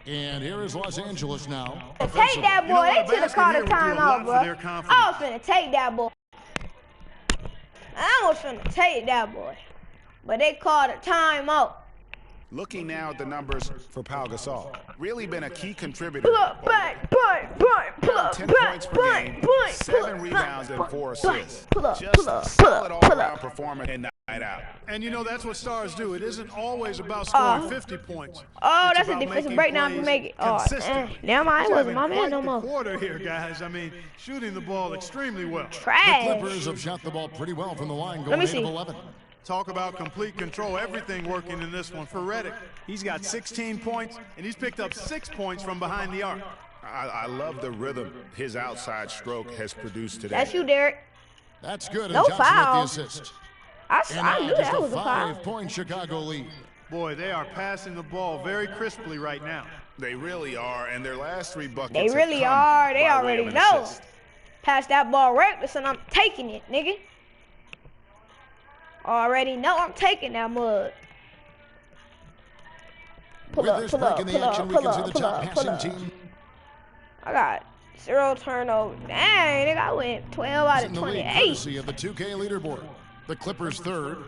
And here is Los Angeles now. Take that boy. They should have called a timeout, bro. I was finna take that boy. I was finna take that boy. But they called a timeout. Looking now at the numbers for Pau Gasol, really been a key contributor. 10 points per game, 7 rebounds and 4 assists. Just a solid all-around performance and night out. And you know that's what stars do. It isn't always about scoring 50 points. Oh, that's a defensive breakdown to make it. Oh, damn, I wasn't my man no more. Quarter here, guys. I mean, shooting the ball extremely well. Trash. The Clippers have shot the ball pretty well from the line, going 8 of 11. Talk about complete control, everything working in this one. For Redick, he's got 16 points, and he's picked up 6 points from behind the arc. I love the rhythm his outside stroke has produced today. That's you, Derek. That's good. No foul. With the assist. I knew that was a foul. 5-point Chicago lead. Boy, they are passing the ball very crisply right now. They really are, and their last 3 buckets They really are. They already know. Pass that ball reckless, and I'm taking it, nigga. Already know I'm taking that mud. Pull up. I got 0 turnover. Dang, nigga, I went 12 out of 28. Of the 2K leaderboard. The Clippers third.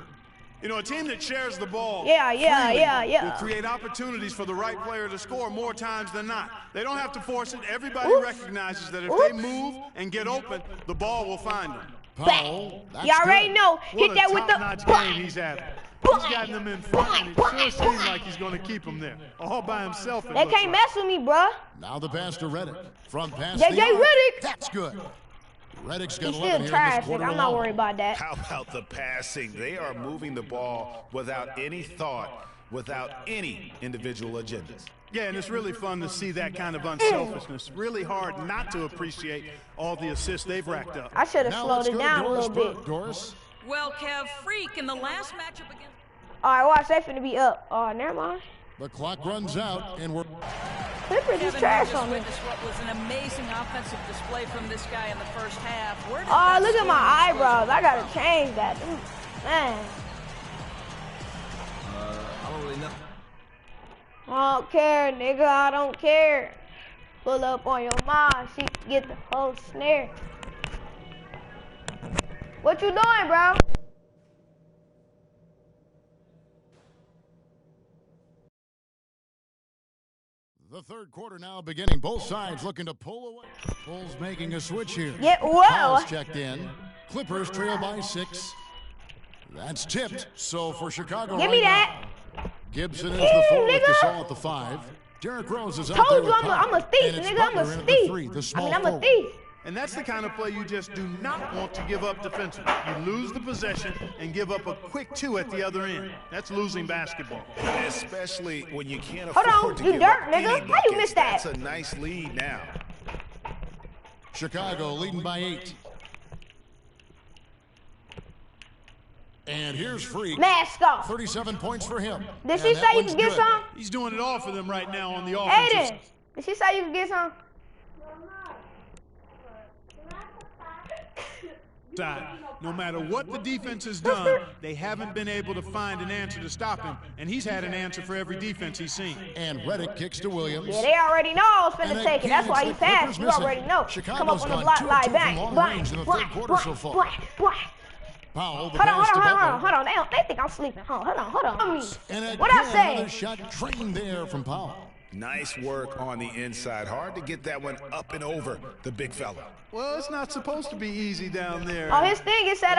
You know, a team that shares the ball will create opportunities for the right player to score more times than not. They don't have to force it. Everybody recognizes that if they move and get open, the ball will find them. Powell, you already know. Hit that with the game he's having. He's gotten them in front, and it sure seems like he's going to keep them there, all by himself. They can't mess with me, bro. Now the pass to Redick. Front pass. JJ Redick. That's good. Redick's got He's still trash, nigga. I'm not worried about that. How about the passing? They are moving the ball without any thought, without any individual agendas. Yeah, and it's really fun to see that kind of unselfishness. Really hard not to appreciate all the assists they've racked up. I should have slowed it down a little bit. Doris? Well, Kev, freak in the last matchup against... All right, watch, they finna be up. Oh, never mind. The clock runs out, and we're... Clippers is trash on me. What was an amazing offensive display from this guy in the first half. Oh, look at my eyebrows. I gotta change that. Man. I don't really know. I don't care, nigga. I don't care. Pull up on your mom. She can get the whole snare. What you doing, bro? The third quarter now beginning. Both sides looking to pull away. Bulls making a switch here. Yeah, whoa. Fouls checked in. Clippers trail by 6. That's tipped. So for Chicago, give me that. Gibson is the 4 with Gasol at the 5. Derrick Rose is out there Told with you I'm a thief, nigga. I'm a thief. I'm a thief. And that's the kind of play you just do not want to give up defensively. You lose the possession and give up a quick 2 at the other end. That's losing basketball. Especially when you can't afford to you give dirt, up nigga. any How you buckets. miss that? That's a nice lead now. Chicago leading by 8. And here's Freak. Mask off. 37 points for him. Did she say you can get some? He's doing it all for them right now on the offense. Aiden, did she say you can get some? No matter what the defense has done, they haven't been able to find an answer to stop him, and he's had an answer for every defense he's seen. And Redick kicks to Williams. Yeah, they already know I was finna take it. That's why he passed. You already know. Come up on the block like bang, bang, bang, Powell, hold on. They think I'm sleeping. Hold on. What I say? Another shot trained there from Powell. Nice work on the inside. Hard to get that one up and over the big fella. Well, it's not supposed to be easy down there. Oh, his thing, it said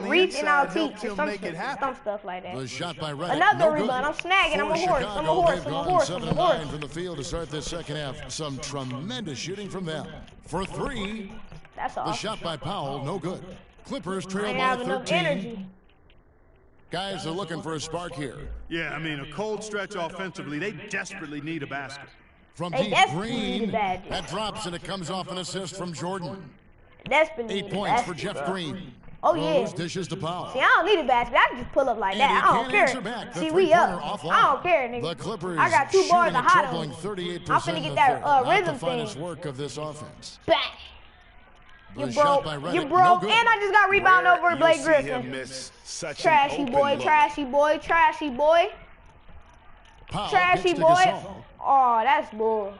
reach and I'll teach or some stuff like that. The shot by Redick. Another rebound. I'm snagging. I'm a horse. 7 of 9 from the field to start this second half. Some tremendous shooting from them. For 3, that's all. The shot by Powell, no good. Clippers trail by 13. Guys are looking for a spark here. Yeah, I mean, a cold stretch offensively. They desperately need a basket. From deep, Green, that drops and it comes off an assist from Jordan. 8 points for Jeff Green. Oh, yeah. Rose dishes to Powell. See, I don't need a basket. I can just pull up like that. I don't care. See, we up. I don't care, nigga. The Clippers I got 2 bars to hide on. 38% I'm finna get that rhythm the finest thing. work of this offense. Bang. You broke, and I just got rebound over Blake Griffin. Trashy boy. Powell Trashy boy. Oh, That's bull.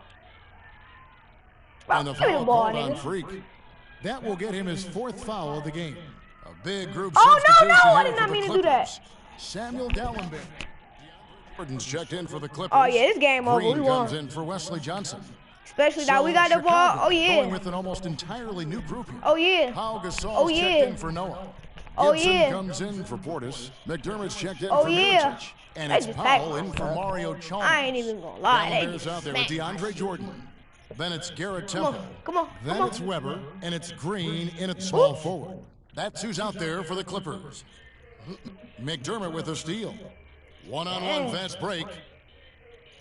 Bro, And the give me the foul ball, called on nigga. Freak. That will get him his 4th foul of the game. A big group Oh, substitution no, I here did for not the mean to do Clippers. that. Samuel Dallenberg. Jordan's checked in for the Clippers. Oh, yeah, it's game over. Green We won. comes in for Wesley Johnson. Especially that we got the ball. Chicago Oh, yeah. going with an almost entirely new group here. Oh, yeah. Pau Gasol's Oh, checked yeah. in for Noah. Oh, Gibson yeah. comes in for Portis. McDermott's checked in Oh, for yeah. Mirotic. And They it's just Powell backed in for us up. Mario Chalmers. I ain't even gonna lie. They Dallenberg's just out there with smacked. DeAndre Jordan. Then it's Garrett Come Temple. on, come on, Then come on. it's Weber, and it's Green in at small forward. That's who's out there for the Clippers. McDermott with a steal. One-on-one fast break.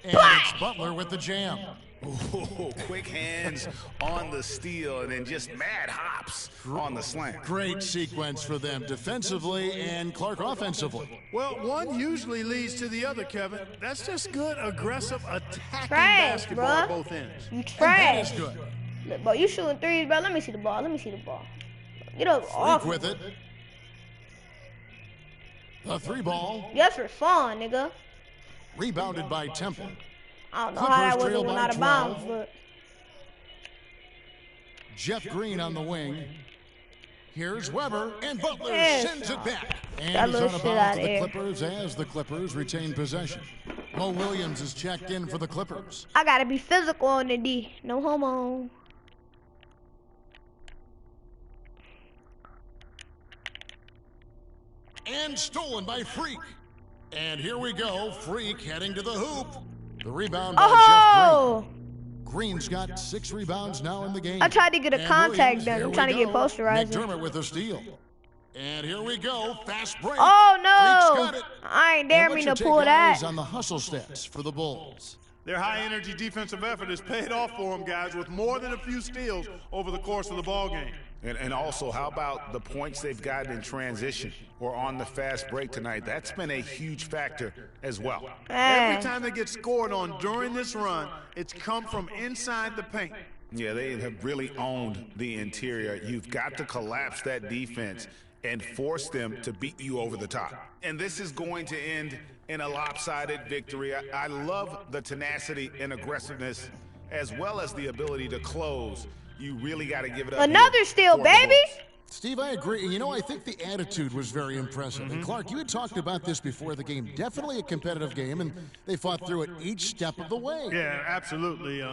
And it's Butler with the jam. Ooh, quick hands on the steal and then just mad hops on the slant. Great sequence for them defensively and Clark offensively. Well, one usually leads to the other, Kevin. That's just good, aggressive, attacking Trash, basketball bruh. at both ends. You And that trash. is good. Look, bro, you shooting threes, bro. Let me see the ball. Let me see the ball. Get up off. Freak with it. The 3-ball Just for fun, nigga. rebounded by Temple. I don't know how that Clippers wasn't trail went by out of 12. bounds, but Jeff Green on the wing. Here's Weber, and Butler Yes. sends it back. That And little is shit out of out bounds to of the here. Clippers as the Clippers retain possession. Mo Williams is checked in for the Clippers. I gotta be physical on the D. No homo. And stolen by Freak. And here we go, Freak heading to the hoop. The rebound by Jeff Oh! Green. Green's got 6 rebounds now in the game. I tried to get a And contact Williams, done. here I'm we trying to get go. posterized. McDermott with a steal. And here we go, fast break. Oh Freak's got no! it. I ain't And dare what's me your to take, pull guys, that. on the hustle stats for the Bulls? Their high-energy defensive effort has paid off for them, guys, with more than a few steals over the course of the ballgame. And also, how about the points they've gotten in transition or on the fast break tonight? That's been a huge factor as well. Man. Every time they get scored on during this run, it's come from inside the paint. Yeah, they have really owned the interior. You've got to collapse that defense and force them to beat you over the top. And this is going to end in a lopsided victory. I love the tenacity and aggressiveness as well as the ability to close. You really got to give it up. Another here steal, for the baby. Bulls. Steve, I agree. You know, I think the attitude was very impressive. And Clark, you had talked about this before the game. Definitely a competitive game, and they fought through it each step of the way. Yeah, absolutely.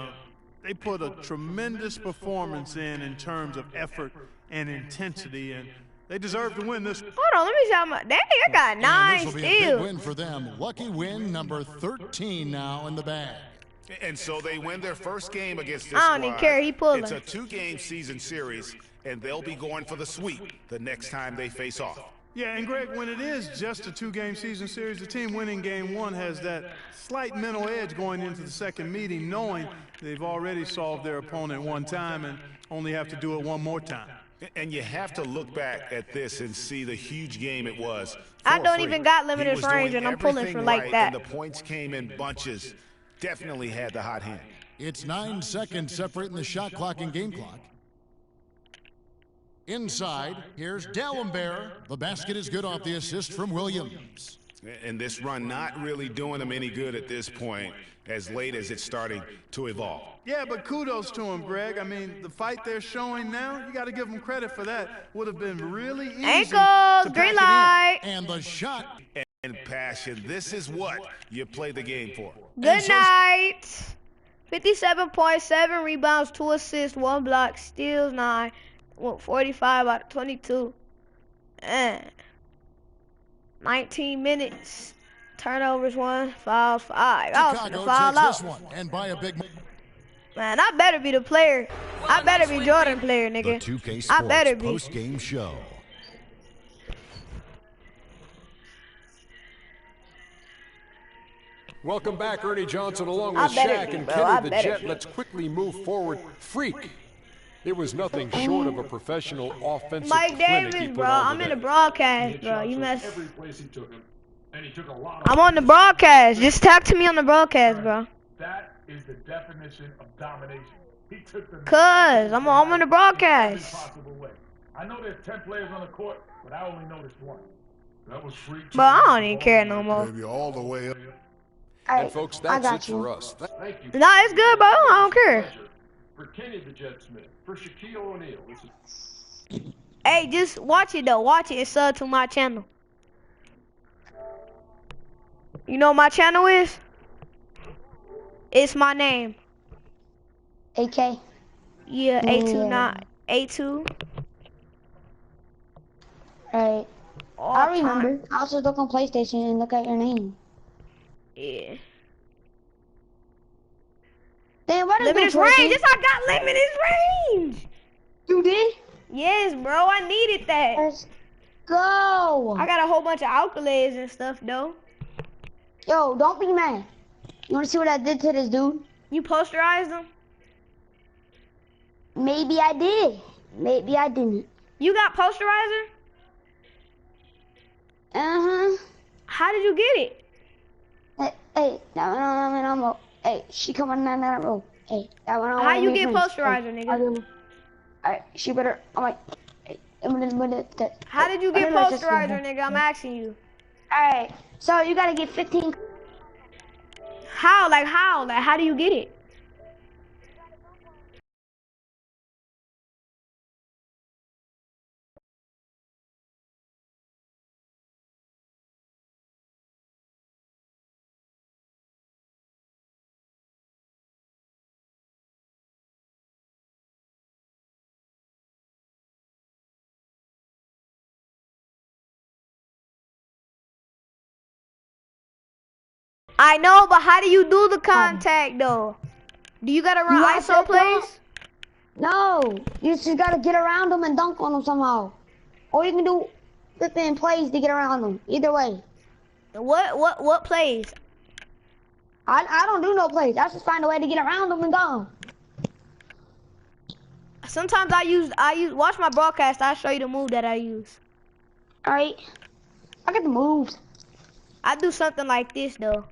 They put a tremendous performance in terms of effort and intensity, and they deserve to win this. Hold on, let me see how much. That nigga got And 9 this will be a big steals. win for them. Lucky win number 13 now in the bag. And so they win their first game against this I don't even squad. care, he pulling. It's a 2-game season series, and they'll be going for the sweep the next time they face off. Yeah, and Greg, when it is just a 2-game season series, the team winning game 1 has that slight mental edge going into the second meeting, knowing they've already solved their opponent one time and only have to do it one more time. And you have to look back at this and see the huge game it was. I for don't Freak. even got He limited was range, doing and I'm pulling everything from like right, that. And the points came in bunches. Definitely had the hot hand. It's 9 seconds separating the shot clock and game clock. Inside, here's Dallenberg. The basket is good off the assist from Williams. And this run not really doing them any good at this point, as late as it's starting to evolve. Yeah, but kudos to them, Greg. I mean, the fight they're showing now, you got to give them credit for that. Would have been really easy Ankles, to green pack light. And the shot. And passion, this is what you play the game for. Good night. 57.7 rebounds, 2 assists, 1 block, steals 9. Went 45 out of 22. 19 minutes. Turnovers 1, fouls 5. I was Chicago gonna foul takes out. this one, and by a big. Man, I better be the player. I better be Jordan player, The nigga. 2K I better Sports be. post-game show. Welcome back, Ernie Johnson, along I with better Shaq be, and bro. I Kenny the better Jet. be. Let's quickly move forward. Freak. It was nothing short of a professional offensive Mike clinic he Davis, put bro. on I'm in the today. broadcast, bro. You mess. Every place he took him, and he took a lot I'm on the broadcast. Just talk to me on the broadcast, bro. That is the definition of domination. He took the Cuz I'm on the every broadcast. possible way. I know there's 10 players on the court, but I only noticed one. That was Freak. But I don't even care no more. Maybe all the way up. And folks, that's it for us. Thank you. Nah, it's good, bro. I don't care. For Kenny the Jet Smith, for Shaquille O'Neal. Hey, just watch it though. Watch it and sub to my channel. You know what my channel is? It's my name. AK. Yeah, A2982. Right. I remember. I was just look on PlayStation and look at your name. Yeah. Damn, what is Limited range. Yes, I got limited range. You did? Yes, bro. I needed that. Let's go. I got a whole bunch of accolades and stuff, though. Yo, don't be mad. You want to see what I did to this dude? You posterized them? Maybe I did. Maybe I didn't. You got posterizer? Uh-huh. How did you get it? Hey, no. Hey, she coming down that road. Hey, that one. How you get posterizer, nigga? Alright, she better. I'm like, hey, how did you get posterizer, nigga? I'm asking you. Alright, so you gotta get 15. How? Like how? Like how do you get it? I know, but how do you do the contact though? Do you gotta run ISO plays? No, you just gotta get around them and dunk on them somehow. Or you can do flipping plays to get around them. Either way. What plays? I don't do no plays. I just find a way to get around them and go. Sometimes I use watch my broadcast. I'll show you the move that I use. All right, I got the moves. I do something like this though.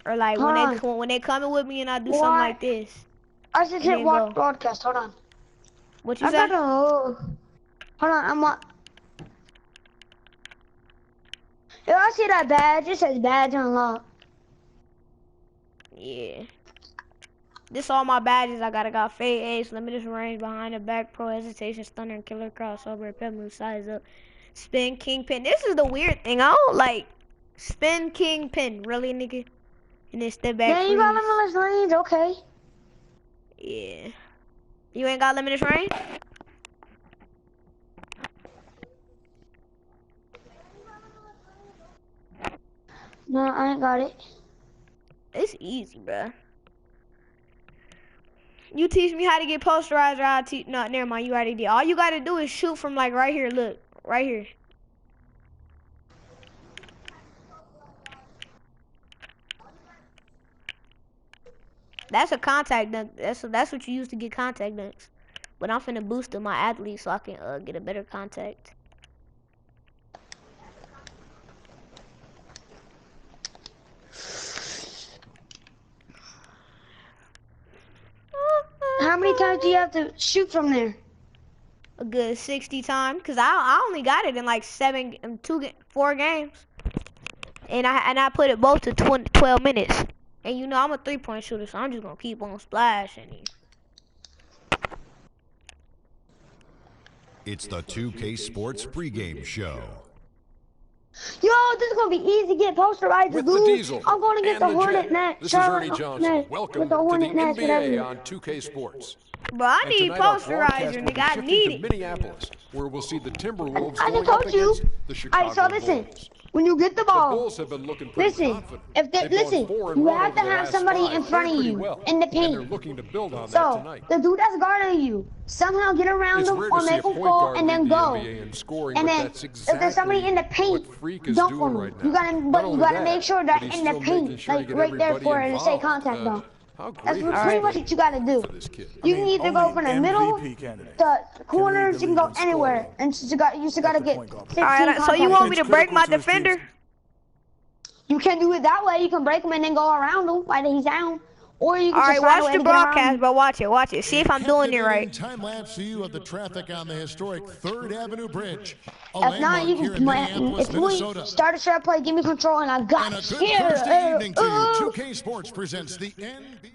Or like when they coming with me and I do something like this. I just hit watch broadcast. Hold on. What you said? Hold on. I'm what? Yo, I see that badge. It says badge unlocked. Yeah. This all my badges. I got fade ace, limited range, behind the back, pro hesitation, stunner, and killer crossover, pep move, size up, spin, kingpin. This is the weird thing. I don't like spin, kingpin. Really, nigga? And then step back. Yeah, you got limitless range, okay. Yeah. You ain't got limited range? No, I ain't got it. It's easy, bruh. You teach me how to get posterizer, I'll teach. No, never mind, you already did. All you gotta do is shoot from like right here, look. Right here. That's a contact dunk. That's what you use to get contact dunks. But I'm finna boost my athlete so I can get a better contact. How many times do you have to shoot from there? A good 60 times, cause I only got it in like 4 games, and I put it both to 12 minutes. And you know I'm a 3-point shooter, so I'm just gonna keep on splashing. It's the 2K Sports pregame show. Yo, this is gonna be easy to get posterized, With dude. the Diesel I'm gonna get and the Hornet Jet. net. This is Ernie Johnson. Welcome to the NBA on 2K Sports. Bro, I And need tonight our broadcast posterizer, will be nigga. I shifting need to it. Minneapolis, where we'll see the Timberwolves I going just up told you. against the Chicago Alright, so listen. Bulls. When you get the The ball, Bulls have been looking pretty listen. confident. If they, They've gone listen, 4-1 you over have to the have last somebody 5, in front playing of pretty you well. in the And they're paint. looking to build on that So tonight. the dude that's guarding you somehow get around It's them rare or to see make a them point fall guard and then lead the go. NBA in scoring, And but then that's if there's somebody in the exactly paint, what Freak is dunk doing on them. right now. You gotta, Not but you only gotta that, make sure but they're he's in the still making paint, sure to like get right there everybody for it to say involved. contact though. How That's great pretty is much that what you gotta do. for this kid? You can either go from the middle, the corners, you can go anywhere, and you just gotta get 15 Alright, so you want me to break my defender? You can do it that way. You can break him and then go around him while he's down. Or you can All right, just find a watch way the to get around broadcast, them. bro. Watch it, watch it. See if I'm doing it right. Time-lapse view of the traffic on the historic 3rd Avenue Bridge. A If not, landmark you here can in plan. Minneapolis, If we Minnesota. start a share play, give me control, and I got And a good here. Thursday evening to you. 2K Sports presents the NBA.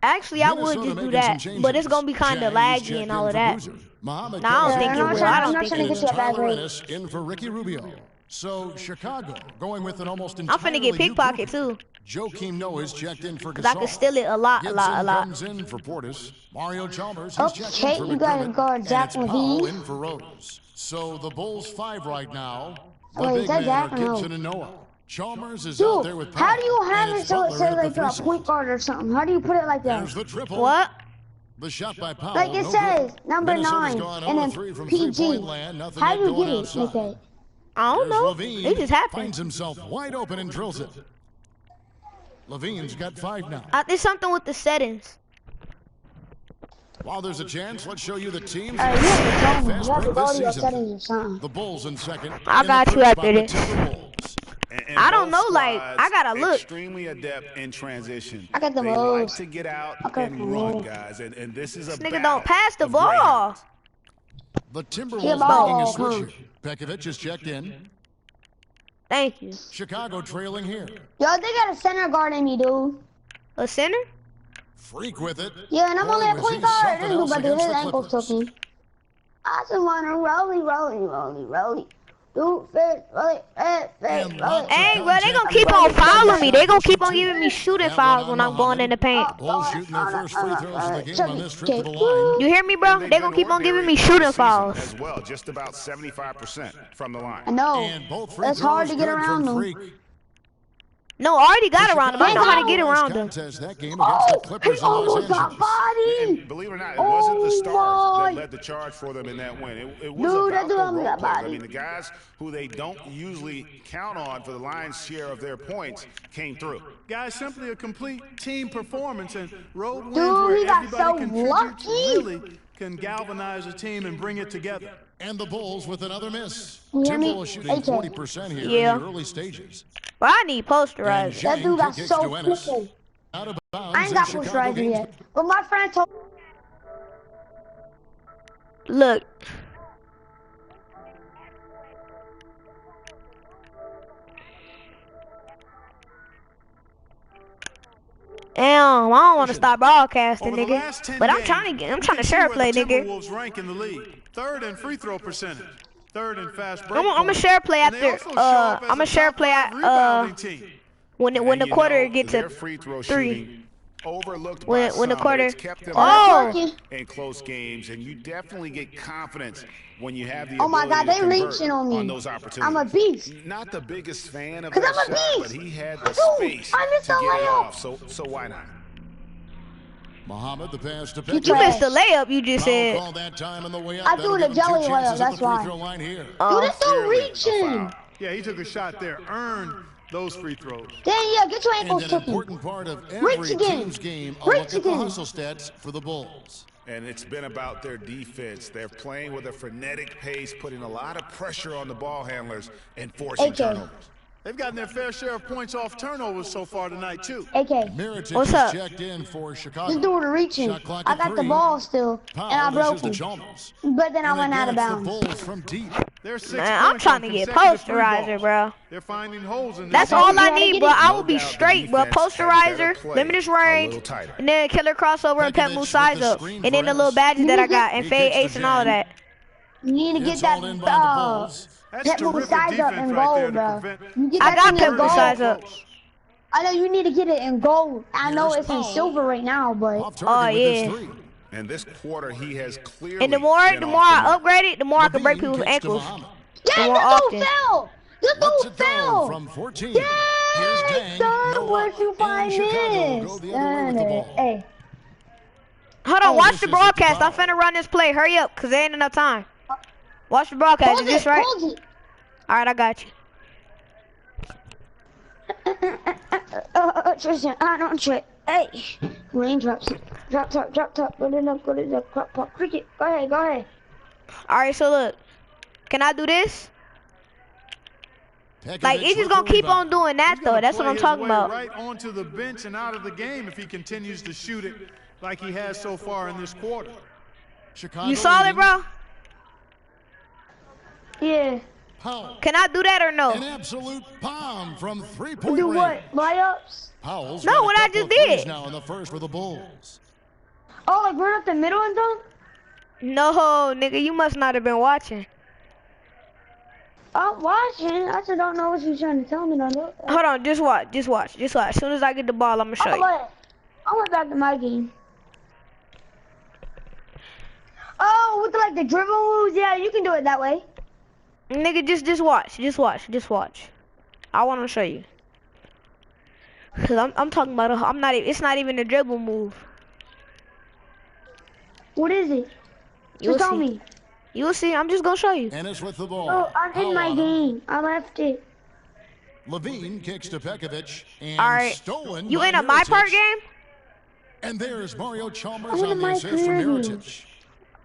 Actually, I would Minnesota just do making that, some but it's gonna be changes. kind of Jazz laggy checked and in all of for that. Boozer. Muhammad No, I don't Kelly think it I'm will. not I trying- don't I'm not think trying to it get will. you a bad Tyler grade. Ennis in for Ricky Rubio. So Chicago going with an almost I'm entirely finna get new pickpocket group. too, Joakim Noah is checked in for cause I can Gasol. steal it a lot. Gibson comes in for Portis. Mario Chalmers is checked in Okay, for you gotta McDermott. guard And Zach it's Powell Levine. in for Rose. So the Bulls 5 right now. The Wait, big is that men are Zach or no? Gibson and Noah. Chalmers is out there Dude, with Powell. how do you have and it it's so it Butler says at the like you're a three point spot. guard or something? How do you put it like that? There's the triple. What? The shot by Powell. Like it no says good. number Minnesota's 9 gone and 0 then for 3 from PG. three-point land. Nothing How yet do you going get it outside. like that? I don't There's know. Levine. It just happened. Finds himself wide open and drills it. Levine's got 5 now. There's something with the settings. While there's a chance, let's show you the teams. You have to tell me. Fast You have to break go this to your season. settings or something. The Bulls in second. I In got the you third after spot, the this. Timberwolves. And I don't both know, like, squads I gotta look. Extremely adept in transition. I got the they like moves. to get out I got the and run, moves. guys. And this is a This nigga battle don't pass the of ball. greyhounds. The Get Timberwolves ball, making a huh? switch here. Pekovic is checked in. Thank you. Chicago trailing here. Yo, they got a center guard in me, dude. A center? Freak with it. Yeah, and I'm Boy, only a was point he guard. something This dude else about to against his the ankles Clippers. took me. I just want to rolly. Dude, fit, roll it. Hey, bro, they gonna keep on fouling me. They gonna keep on giving me shooting fouls when I'm going in the paint. Bulls shooting their first free throws of the game on this trip to the line. You hear me, bro? They've They gonna been keep on giving me ordinary shooting this season fouls. as well, just about 75% from the line. I know. And both free It's hard throws to get good around from them. Freak. No, I already got around him. I know how to get Chicago around him. contest that game against Oh, the Clippers he in Los almost got Angeles. body. And believe it or not, it wasn't the Oh, stars my. that led the charge for them in that win. It was Dude, about that dude the almost role got players. I body. mean, the guys who they don't usually count on for the lion's share of their points came through. Guys, simply a complete team performance and road wins Dude, where he got everybody so contributes lucky. really can galvanize a team and bring it together. And the Bulls with another miss. You hear me? Timberwolves shooting AK. 40% here Yeah. in the early stages. But I need And posterizer. That dude got kicks so to Ennis. quick. Out of bounds I ain't in got Chicago push riser gains- yet. But my friend told Look. Damn, I don't want to stop broadcasting, Over the nigga. last 10 But I'm games, trying to you share can see where play, the nigga. Timberwolves rank in the league. Third in free throw percentage. Third in fast break. I'm a points. share play And they after, also show up as I'm a a share top play five at, rebounding team. when the And quarter you know, get their to free throw 3. shooting overlooked When- by when the some, but quarter- it's kept them Oh! in close games, and you definitely get confidence when you have the Oh my ability God, to they convert reaching on me. those opportunities. I'm a beast. Not the biggest fan of 'Cause that I'm a shot, beast. but he had the Dude, space I missed to a get it layup. off, so why not? Muhammad the pass to You You Pekovic. missed the layup you just Foul said. call that time on the way up. I That'll threw the give him two jelly layup, chances at that's the free why. throw line here. Dude, this dude Clearly a reaching. foul. Yeah, he took a shot there, earned those free throws. Then yeah, get your And ankles an took me. important part of Reach every again. team's game, a Reach look at the again. hustle stats for the Bulls. And it's been about their defense. They're playing with a frenetic pace, putting a lot of pressure on the ball handlers and forcing AK. turnovers. They've gotten their fair share of points off turnovers so far tonight, too. AK, Mirotic What's is up? checked in for Chicago. this dude reaching. Shot clock I at got the 3. ball still, Powell and I dishes broke to him. Chalmers. But then I And went out of again, bounds. it's the Bulls from deep. They're 6 Man, I'm points trying on to get consecutive free posterizer, balls. bro. They're finding holes in That's this all You I wanna need, get bro. it? I No will be doubt the straight, bro. defense had better Posterizer, play, limited a range, little tighter. and then killer crossover and pet Pekovic move with size the up, screen and then for the little Ennis. badges that I got, He and fade kicks to ace and all of Jang. that. You need to get It's that all in by the Bulls. That's pet move terrific size up defense and right gold, there to bro. prevent You get I that got thing pet in move gold. size up. I know you need to get it in gold. I know Here's it's in Powell. silver right now, but Off target Oh, with yeah. his 3. And this quarter, he has clearly And the more been off I the mark. upgrade it, the more I can break Levine people's kicks to ankles. Muhammad. dang, more this often. dude fell. This Lets dude it go fell. from 14. Dang, Here's Jang, son, Noah, where'd you and find Chicago this? go the other way with the ball. Hey, Hold on, Oh, watch this the is broadcast. I'm Powell. finna run this play. Hurry up, cause there ain't enough time. Watch the broadcast. hold Is this it, right? hold it. All right, I got you. Tristan, I don't trip. Hey, raindrops. Drop top. Put it up, pop. Cricket. Go ahead. All right, so look, can I do this? Like, he's just gonna keep on doing that, though. That's what I'm talking about. Right onto the bench and out of the game if he continues to shoot it like he has so far in this quarter. Chicago You saw it, bro? Yeah. Powell. Can I do that or no? An absolute bomb from three-point Do range. what? Layups? Powell's No, got a what I couple just of threes did. now in the first for the Bulls. Oh, like run up the middle and dunk? No, nigga, you must not have been watching. I'm watching. I just don't know what you're trying to tell me. Hold on, just watch. As soon as I get the ball, I'm gonna show you. I went back to my game. Oh, with like the dribble moves, yeah, you can do it that way. Nigga, just watch. I want to show you. Cause I'm talking about it's not even a dribble move. What is it? You'll Just tell see. me. You'll see. I'm just gonna show you. And it's with the ball. Oh, I'm in Powell my on him. game. I left it. Levine kicks to Pekovic and All right. stolen. You by in a my part Mirotic. game? And there's Mario Chalmers I'm in on the my assist from career. Mirotic.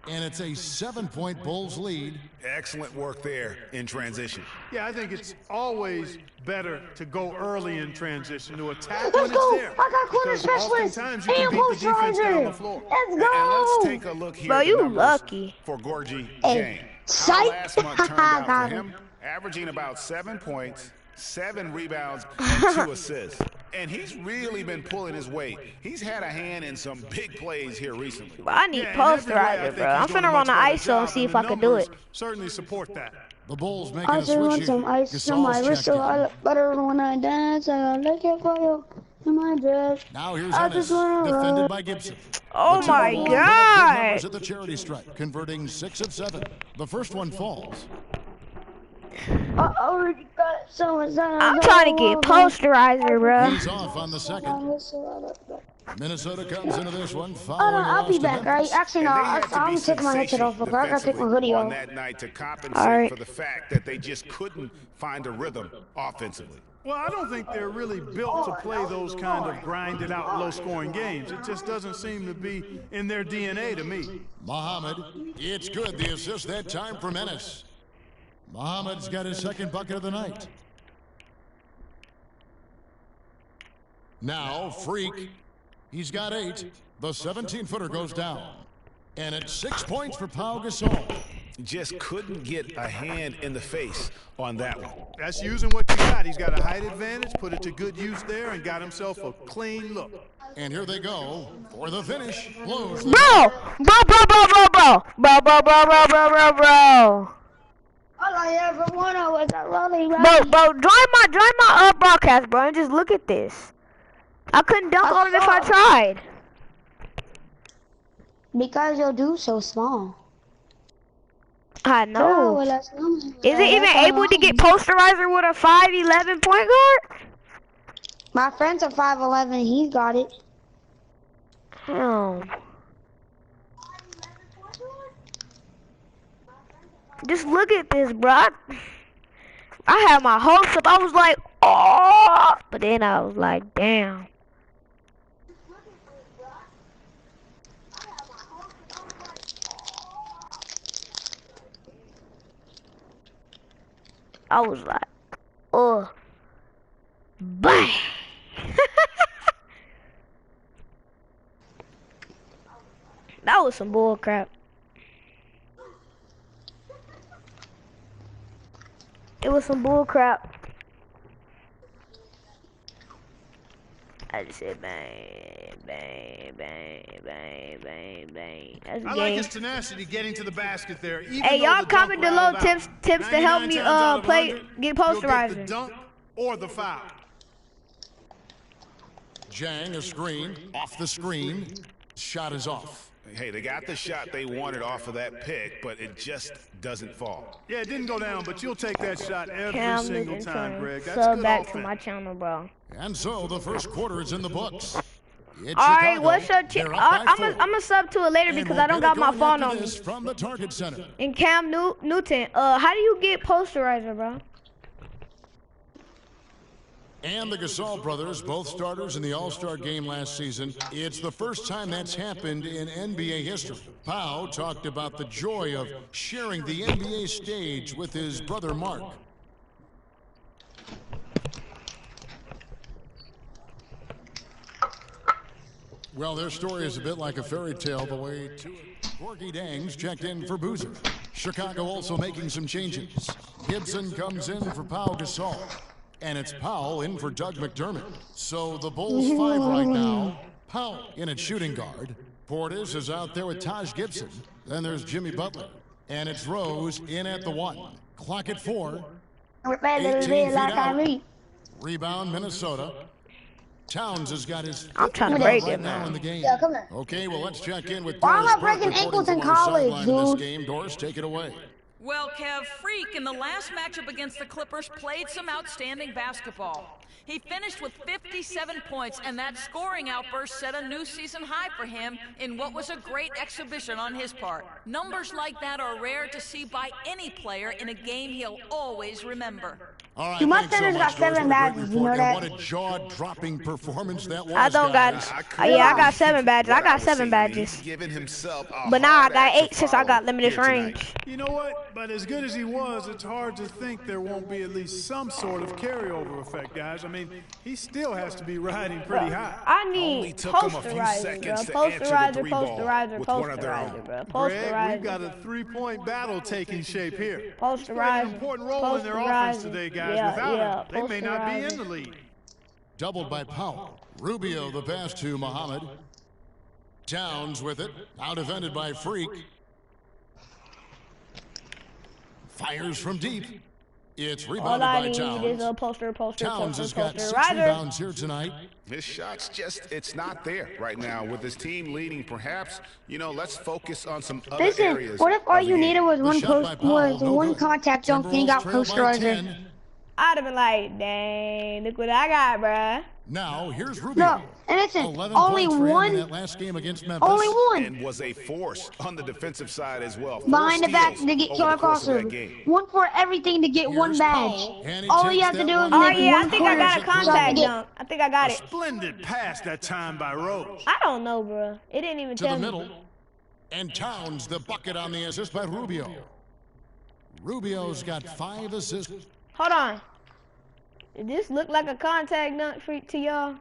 And it's a 7-point Bulls lead. Excellent work there in transition. Yeah, I think it's always better to go early in transition, to attack Let's when go. it's there. I got corner Because specialist oftentimes you and can beat the defense down the posterizer. floor. Let's And go. let's take a look here Bro, at the you numbers lucky. for Gorgie Hey, Jang. How psych. last month turned out Got for him. him, averaging about 7 points, 7 rebounds, and 2 assists. And he's really been pulling his weight. He's had a hand in some big plays here recently. Bro, I need Yeah, in every way, I posterizer, think bro. I'm he's doing finna a run much the better ISO job, and see and if the I can do it. numbers certainly support that. The Bulls making I a just switch want here. some ice on my Gasol's wrist checked so I in. look better when I dance. I look at for in my dress. Now here's I Ennis, just wanna defended run. by Gibson. Oh The two my Bulls put up good numbers god. at the charity stripe, converting 6 of 7. The first one falls. I already got so much. I'm trying to get posterizer, bro. He's off on the second. Minnesota comes into this one Oh, no, following a I'll loss be to back, right? Memphis. Actually, no, And they had to I'm be taking my headset off, sensational I gotta take my hoodie defensively on off. that night to compensate All right. for the fact that they just couldn't find a rhythm offensively. Well, I don't think they're really built to play those kind of grinded out, low-scoring games. It just doesn't seem to be in their DNA to me. Muhammad, it's good. The assist that time for Menace. Muhammad's got his second bucket of the night. Now, Freak. He's got 8. The 17-footer goes down. And it's 6 points for Pau Gasol. Just couldn't get a hand in the face on that one. That's using what you got. He's got a height advantage, put it to good use there, and got himself a clean look. And here they go for the finish. Blows. Bro. All I ever wanted was a rolling Bro, join my broadcast, bro, and just look at this. I couldn't dunk on it if I tried. Because your dude's so small. I know. Well, that's Is it even able to get posterizer with a 5'11" point guard? My friend's a 5'11", he's got it. Damn. Just look at this, bro. I had my hopes up. I was like, oh, but then I was like, damn. I was like, oh, bang. That was some bull crap. It was some bull crap. I just said bang, bang, bang, bang, bang, bang. That's I game. like his tenacity getting to the basket there. Even Hey, though y'all the dunk comment below rattled out. tips to help 99 me times out of play 100, get you'll get the posterizer. dunk or the foul. Jang, a screen. Off the screen. Shot is off. Hey, they got the shot they wanted off of that pick, but it just doesn't fall. Yeah, it didn't go down, but you'll take that shot every Cam single is time, trying Greg. to That's sub good back offense. to my channel, bro. And so the first quarter is in the books. It's All right, Chicago. what's up? They're up by 4. I'm gonna sub to it later And because we'll I don't get got it my going phone after on me. this from the Target Center. And Cam Newton, how do you get posterizer, bro? And the Gasol brothers, both starters in the All-Star game last season. It's the first time that's happened in NBA history. Pau talked about the joy of sharing the NBA stage with his brother Mark. Well, their story is a bit like a fairy tale the way to it. Corky Dangs checked in for Boozer. Chicago also making some changes. Gibson comes in for Pau Gasol. And it's Powell in for Doug McDermott. So the Bulls 5 right now. Powell in at shooting guard. Portis is out there with Taj Gibson. Then there's Jimmy Butler. And it's Rose in at the 1. Clock at 4. 18 feet out. Rebound, Minnesota. Towns has got his I'm trying to break right it, now man. in the game. Yeah, come here. Okay, well, let's check in with Why am Doris I breaking Burke ankles reporting in from on the college, sideline in this dude? game. Doris, take it away. Well, Kev, Freak in the last matchup against the Clippers played some outstanding basketball. He finished with 57 points, and that scoring outburst set a new season high for him in what was a great exhibition on his part. Numbers like that are rare to see by any player in a game he'll always remember. All right, Dude, my thanks so center's much, got 7 Doris. What a great badges, you report, know and that? what a jaw-dropping performance that was, I don't got. guys. Yeah, I got 7 badges. I got 7 badges. Giving himself a But now I hard got act to 8 since I follow got limited here tonight. range. You know what? But as good as he was, it's hard to think there won't be at least some sort of carryover effect, guys. I mean, he still has to be riding pretty high. I Only need took 'em a few posterizer, seconds to bro. answer the Posterizer, three ball posterizer, with one of their own. posterizer, bro. Greg, we've Posterizer. got a 3-point battle taking shape here. Posterizer. He's playing an important role in their offense today, guys. Yeah, Without yeah, him, they may not be posterizer. in the lead. Doubled by Powell. Rubio the pass to Muhammad. Towns with it. Now defended by Freak. Fires from deep. It's All rebounded I by need Towns. is a poster. Towns has got 6 Riser. rebounds here tonight. His shot's just, it's not there right now. With his team leading, perhaps, let's focus on some other Listen, areas. what if all of the you game. needed was The one shot by Powell, no one good. contact jump and you got Timberwolves trail by posterizer? 10. I'd have been like, dang, look what I got, bruh. Now here's Rubio. No, and listen, 11 only points for him in one, that last game against Memphis. only one. And was a force on the defensive side as well. Behind the back Steals to get over killer the course of that crossover. game. One for everything to get one Here's badge. Powell, and he All you takes have to that do is one. Oh make yeah, I one think I got a corner shot to contact get- dunk. I think I got A it. splendid pass that time by Rose. I don't know, bruh. It didn't even To tell the me. middle. And Towns the bucket on the assist by Rubio. Rubio's got 5 assists. Hold on. Did this look like a contact dunk to y'all?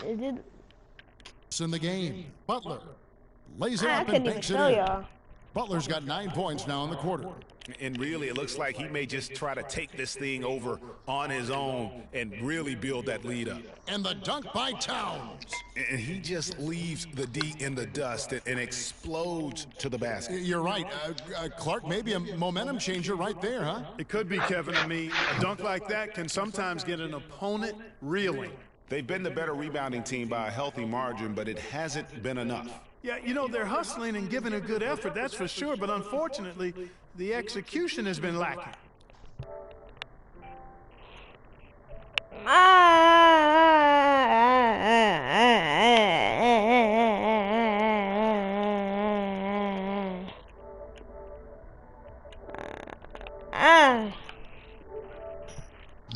Is it? In the game. Butler lays it I up and couldn't even banks it show in. y'all. Butler's got 9 points now in the quarter. And really, it looks like he may just try to take this thing over on his own and really build that lead up. And the dunk by Towns. And he just leaves the D in the dust and explodes to the basket. You're right. Clark, maybe a momentum changer right there, huh? It could be, Kevin. I mean, a dunk like that can sometimes get an opponent reeling. They've been the better rebounding team by a healthy margin, but it hasn't been enough. Yeah, they're hustling and giving a good effort, that's for sure, but unfortunately, the execution has been lacking.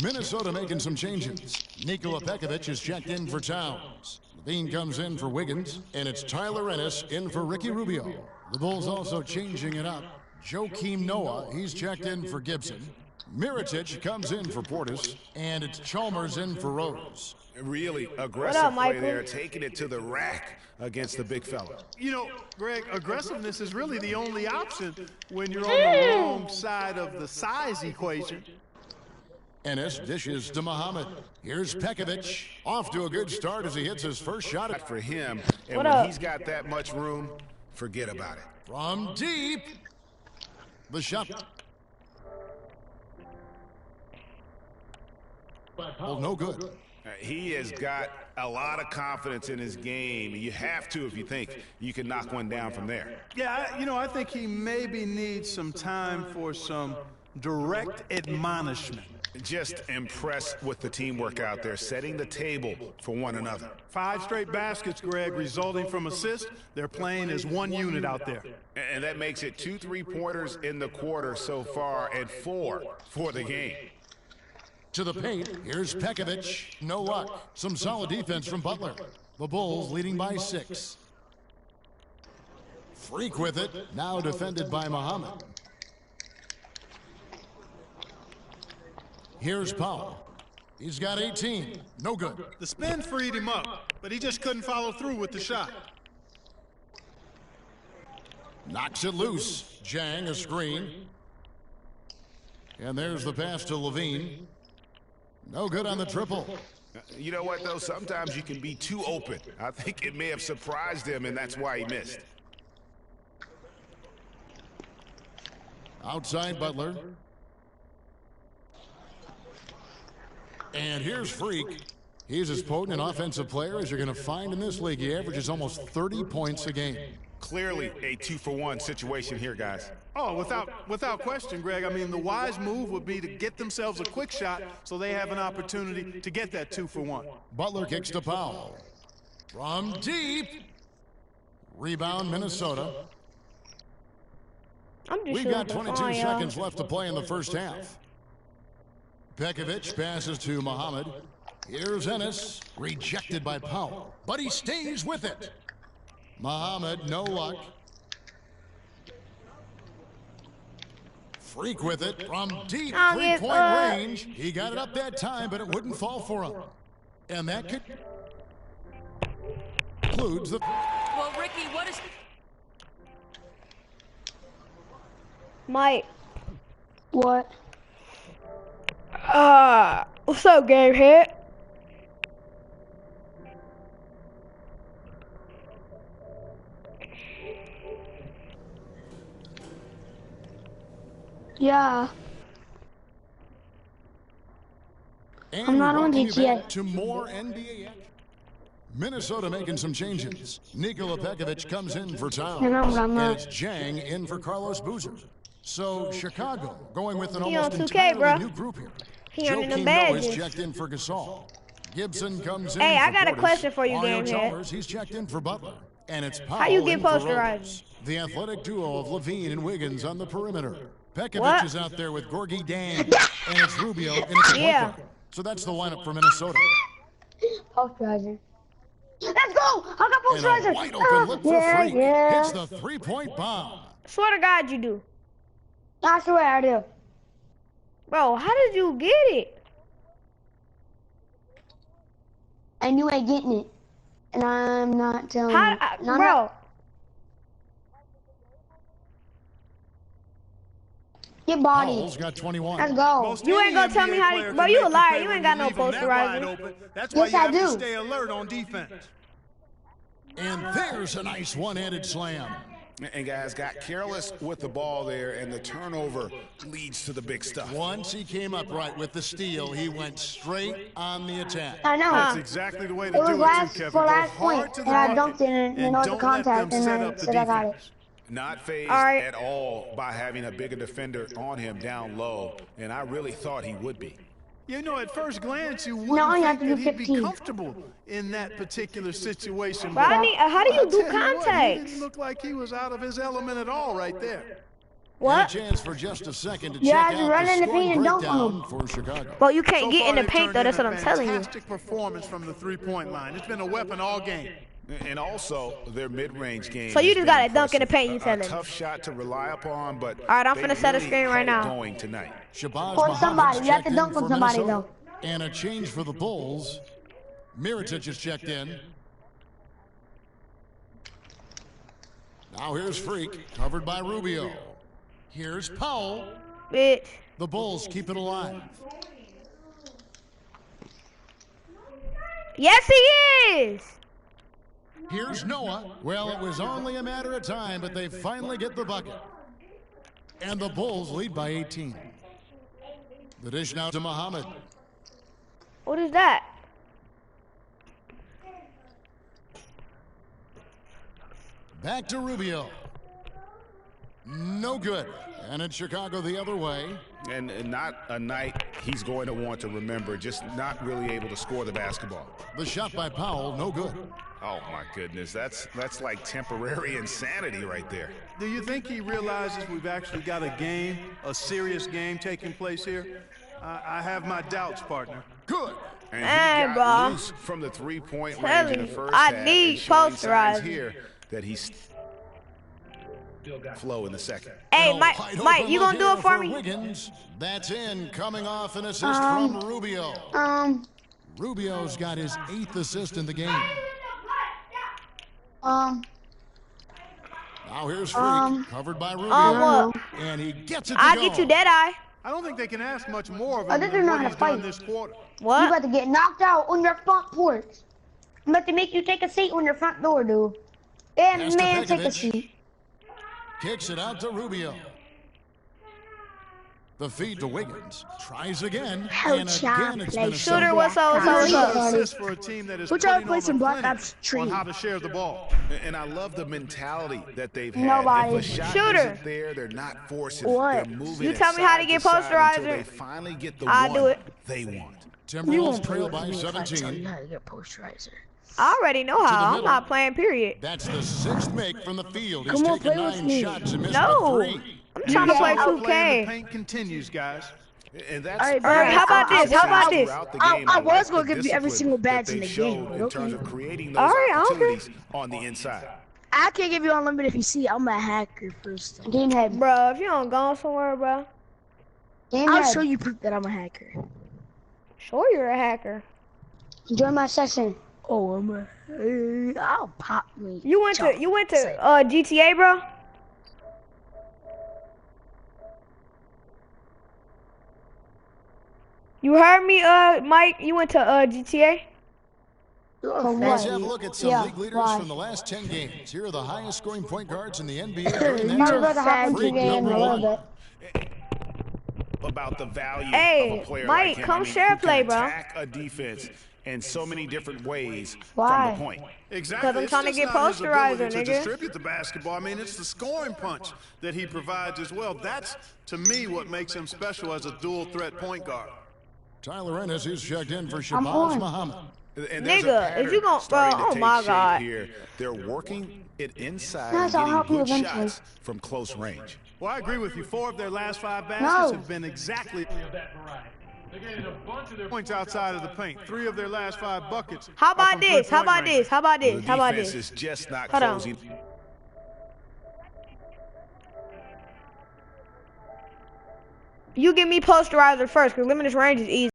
Minnesota making some changes. Nikola Pekovic is checked in for Towns. Levine comes in for Wiggins, and it's Tyler Ennis in for Ricky Rubio. The Bulls also changing it up. Joakim Noah, he's checked in for Gibson. Mirotic comes in for Portis, and it's Chalmers in for Rose. Really aggressive play Michael? there, taking it to the rack against the big fella. Greg, aggressiveness is really the only option when you're on the wrong side of the size equation. Ennis dishes to Muhammad. Here's Pekovic. Off to a good start as he hits his first shot For him, and What when up? he's got that much room, forget about it. from deep. The shot. Oh, no good. He has got a lot of confidence in his game. You have to if you think you can knock one down from there. Yeah, I think he maybe needs some time for some direct admonishment. Just impressed with the teamwork out there, setting the table for one another. 5 straight baskets, Greg, resulting from assists. They're playing as one unit out there. And that makes it 2 3-pointers in the quarter so far and 4 for the game. To the paint, here's Pekovic. No luck. Some solid defense from Butler. The Bulls leading by 6. Freak with it, now defended by Muhammad. Here's Powell. He's got 18. No good. The spin freed him up, but he just couldn't follow through with the shot. Knocks it loose. Jang, a screen. And there's the pass to Levine. No good on the triple. You know what, though? Sometimes you can be too open. I think it may have surprised him, and that's why he missed. Outside Butler. And here's Freak. He's as potent an offensive player as you're going to find in this league. He averages almost 30 points a game. Clearly a 2-for-1 situation here, guys. Oh, without question, Greg. I mean, the wise move would be to get themselves a quick shot so they have an opportunity to get that 2-for-1. Butler kicks to Powell. From deep. Rebound, Minnesota. We've got 22 seconds left to play in the first half. Pekovic passes to Muhammad. Here's Ennis, rejected by Powell, but he stays with it. Muhammad, no luck. Freak with it from deep three-point range. He got it up that time, but it wouldn't fall for him. And that concludes the... Well, Ricky, what is... Mike. What? What's up, game head? Yeah. And I'm not on GTA. To more NBA action. Minnesota making some changes. Nikola Pekovic comes in for Towns. And it's Jang in for Carlos Boozer. So Chicago going with an almost entirely new group here. He earning the Joakim badges. Noah's checked in for Gasol. Gibson comes in. Hey, for I got a Portis. question for you, Mario game head. Chalmers, he's checked in for Butler. And it's Powell How you get in for posterized? Rose. The athletic duo of Levine and Wiggins on the perimeter. Pekovic What? is out there with Gorgie Dan. And it's Rubio and it's Yeah. Butler. So that's the lineup for Minnesota. Posterizer. Let's go! I got And a posterizer! wide open look for Yeah, Freak. yeah. Hits the three-point bomb. Swear to God you do. I swear I do. Bro, how did you get it? And you ain't getting it. And I'm not telling How, you. No, bro. no. Get body. Powell's got 21. Let's go. Most You ain't any gonna tell me NBA how to- player bro, can you a make liar. play You when ain't got no leave 'em that wide posterizer. open. That's why Yes, you I have to do. stay alert on defense. And there's a nice one-handed slam. And guys got careless with the ball there, and the turnover leads to the big stuff. Once he came up right with the steal, he went straight on the attack. I know. That's exactly the way to It was do it, last too, Kevin. for Go last hard point, to the and I bucket, dunked it in and the don't contact, let them and set I up the said I got it. defense. Not phased All right. at all by having a bigger defender on him down low, and I really thought he would be. You know, at first glance, you wouldn't No, you have think to that do he'd be 15. comfortable in that particular situation. But I need, how do I you do tell you what, he contacts? didn't look like he was out of his element at all right there. And What? a chance for just a second to You check have to out run the in the scoring paint and dunk on breakdown for Chicago. Bro, you can't So get far, in the they've paint turned though. in That's what a I'm telling you. Fantastic performance from the three-point line. It's been a weapon all game. And also, their mid-range game. So you has just been gotta dunk in the impressive. paint, you A telling me. tough shot to rely upon, but All right, I'm they finna set a really screen right held now. going tonight. Shabazz For Muhammad's somebody. You have to checked dunk in on for somebody, Minnesota. though. And a change for the Bulls. Mirotic is checked in. Now here's Freak, covered by Rubio. Here's Powell. Bitch. The Bulls keep it alive. Yes, he is. Here's Noah. Well, it was only a matter of time, but they finally get the bucket. And the Bulls lead by 18. The dish now to Muhammad. What is that? Back to Rubio. No good. And in Chicago the other way. And not a night he's going to want to remember, just not really able to score the basketball. The shot by Powell, no good. Oh, my goodness. That's like temporary insanity right there. Do you think he realizes we've actually got a game, a serious game taking place here? I have my doubts, partner. Good. And Man, he got bro. loose from the three-point range Telling in the you, first I half, need and showing signs posterizing. here that he's flow in the second. Hey, And a Mike, wide Mike, open you look gonna do here it for me? Wiggins. That's in, coming off an assist from Rubio. Rubio's got his 8th assist in the game. Um, Now here's Freak, covered by Rubio. What? And he gets it to I'll go. get you dead eye. I don't think they can ask much more of I him think than they're what not he's gonna done fight. this quarter. you What? about to get knocked out on your front porch. I'm about to make you take a seat on your front door, dude. Pass And to man, take a Pekovic. seat. Kicks it out to Rubio. The feed to Wiggins. Tries again. How And again it's been a Shooter, what's up, what's up, what's up? Another assist for a team that is We're trying to putting play on some the Black clinic Ops on Tree. how to share the ball. And I love the mentality that they've had. Nobody. If a shot Shooter. isn't there, they're not forcing What? it. They're moving You it tell me how to side get side until posterizer. they finally get the I'll one do it. they want. Timberwolves trail by 17. how to get posterizer. I already know how. I'm middle. not playing, period. That's the 6th make from the field. He's Come on, taken play with 9 me. shots and missed No. but 3. I'm trying to play Play in the 2K. paint continues, guys. And that's All right, how about this? How about this? throughout the I game, was like gonna the give you every discipline single badge that in they the game, showed but in terms okay. of creating All those right, I don't care. opportunities on the inside. I can't give you unlimited if you see I'm a hacker first. Game head. Bro, if you don't go somewhere, bro. I'll show you proof that I'm a hacker. Sure you're a hacker. Join my session. Oh, I'll pop me. You went to GTA, bro? You heard me, Mike? You went to GTA? Let's have a look at some Yeah, league leaders why? from the last 10 games. Here are the highest scoring point guards in the NBA during that My time. brother happened to Freak, get in number a little 1. bit. About the value Hey, of a player Mike, like him. come I mean, share who can play, bro. attack a defense in so many different ways Why? from the point. Exactly. 'Cause I'm It's trying to just get not his posterizer, ability to nigga. distribute the basketball. I mean, it's the scoring punch that he provides as well. That's, to me, what makes him special as a dual threat point guard. Tyler Ennis is checked in for I'm Shabazz on. Muhammad. And there's Nigga, a if pattern you gon- starting bro, to oh take my shape God. here. They're working it inside Nice, and I'll help you getting good eventually. shots from close range. Well, I agree with you. 4 of their last 5 baskets No. have been exactly Of that variety. They're getting a bunch of their points outside of the paint. 3 of their last 5 buckets. How are about from this? How three-point about range. this? How about The this? How about defense this? is just not Hold on. closing. You give me posterizer first, because limited range is easy.